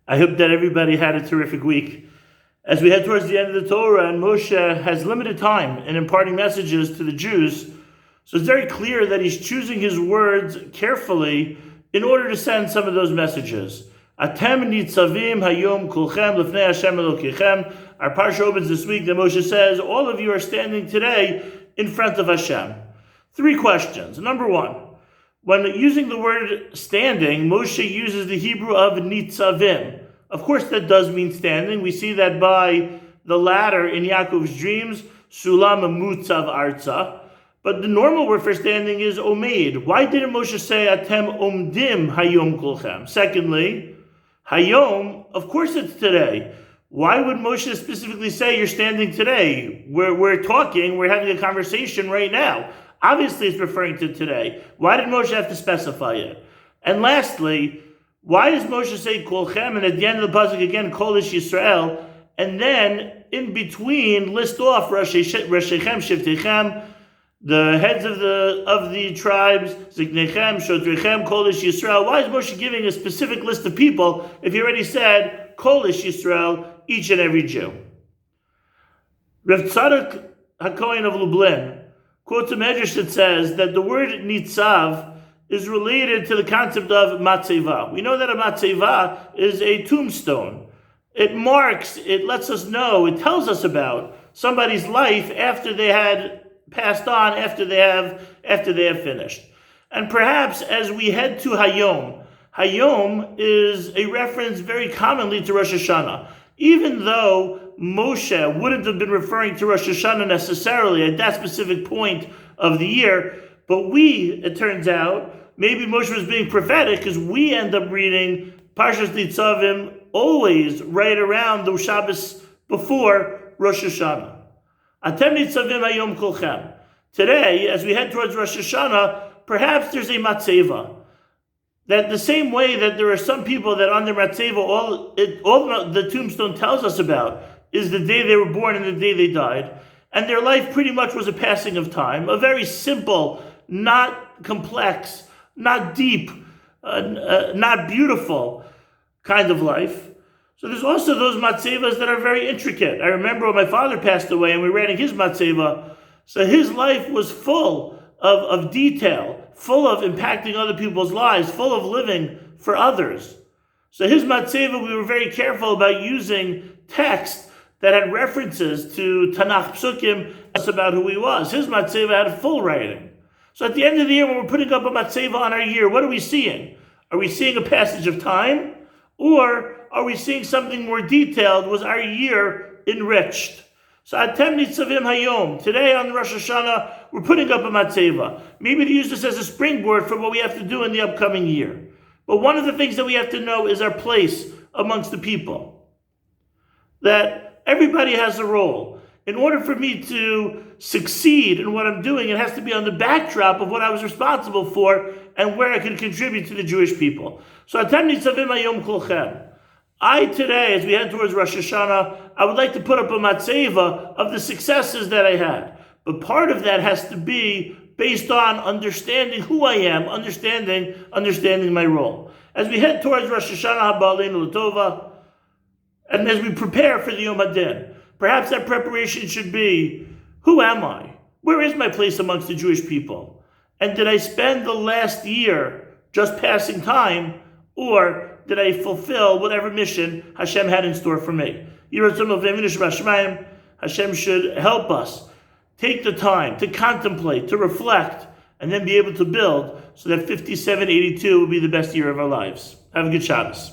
I hope that everybody had a terrific week. As we head towards the end of the Torah, and Moshe has limited time in imparting messages to the Jews, so it's very clear that he's choosing his words carefully in order to send some of those messages. Atem Netzavim hayom kulchem lefnei Hashem Elokechem. Our Parsha opens this week that Moshe says, all of you are standing today in front of Hashem. 3 questions. Number 1, when using the word standing, Moshe uses the Hebrew of Netzavim. Of course, that does mean standing. We see that by the ladder in Yaakov's dreams, Sulam Mutzav Arza. But the normal word for standing is Omeid. Why didn't Moshe say Atem Omdim Hayom Kulchem? Secondly, Hayom, of course it's today. Why would Moshe specifically say you're standing today? We're talking, we're having a conversation right now. Obviously it's referring to today. Why did Moshe have to specify it? And lastly, why does Moshe say Kolchem and at the end of the pasuk again Kol Ish Yisrael, and then in between list off Roshechem, Shiftechem, the heads of the tribes, Ziknechem, Shotrechem, Kol Ish Yisrael? Why is Moshe giving a specific list of people if he already said Kol Ish Yisrael, each and every Jew? Rav Tzadok HaKohen of Lublin quotes a medrash that says that the word Nitzav is related to the concept of matzeva. We know that a matzeva is a tombstone. It marks, it lets us know, it tells us about somebody's life after they had passed on, after they have finished. And perhaps as we head to Hayom, Hayom is a reference very commonly to Rosh Hashanah. Even though Moshe wouldn't have been referring to Rosh Hashanah necessarily at that specific point of the year, but it turns out, maybe Moshe was being prophetic because we end up reading Parshat Netzavim always right around the Shabbos before Rosh Hashanah. Atem Netzavim hayom kolchem. Today, as we head towards Rosh Hashanah, perhaps there's a matzeva. That the same way that there are some people that on their matzeva, all the tombstone tells us about is the day they were born and the day they died, and their life pretty much was a passing of time, a very simple, not complex, not deep, not beautiful kind of life. So there's also those matzevas that are very intricate. I remember when my father passed away and we were writing his matzeva, so his life was full of detail, full of impacting other people's lives, full of living for others. So his matzeva, we were very careful about using text that had references to Tanakh Psukim about who he was. His matzeva had full writing. So at the end of the year, when we're putting up a matzeva on our year, what are we seeing? Are we seeing a passage of time? Or are we seeing something more detailed? Was our year enriched? So Atem Nitzavim Hayom. Today on Rosh Hashanah, we're putting up a matzeva. Maybe to use this as a springboard for what we have to do in the upcoming year. But one of the things that we have to know is our place amongst the people. That everybody has a role. In order for me to succeed in what I'm doing, it has to be on the backdrop of what I was responsible for and where I could contribute to the Jewish people. So Atem Nitzavim Hayom Kolchem. I today, as we head towards Rosh Hashanah, I would like to put up a matzeva of the successes that I had. But part of that has to be based on understanding who I am, understanding my role. As we head towards Rosh Hashanah Haba Aleinu L'Tova, and as we prepare for the Yom HaDin, perhaps that preparation should be, who am I? Where is my place amongst the Jewish people? And did I spend the last year just passing time, or did I fulfill whatever mission Hashem had in store for me? Hashem should help us take the time to contemplate, to reflect, and then be able to build so that 5782 will be the best year of our lives. Have a good Shabbos.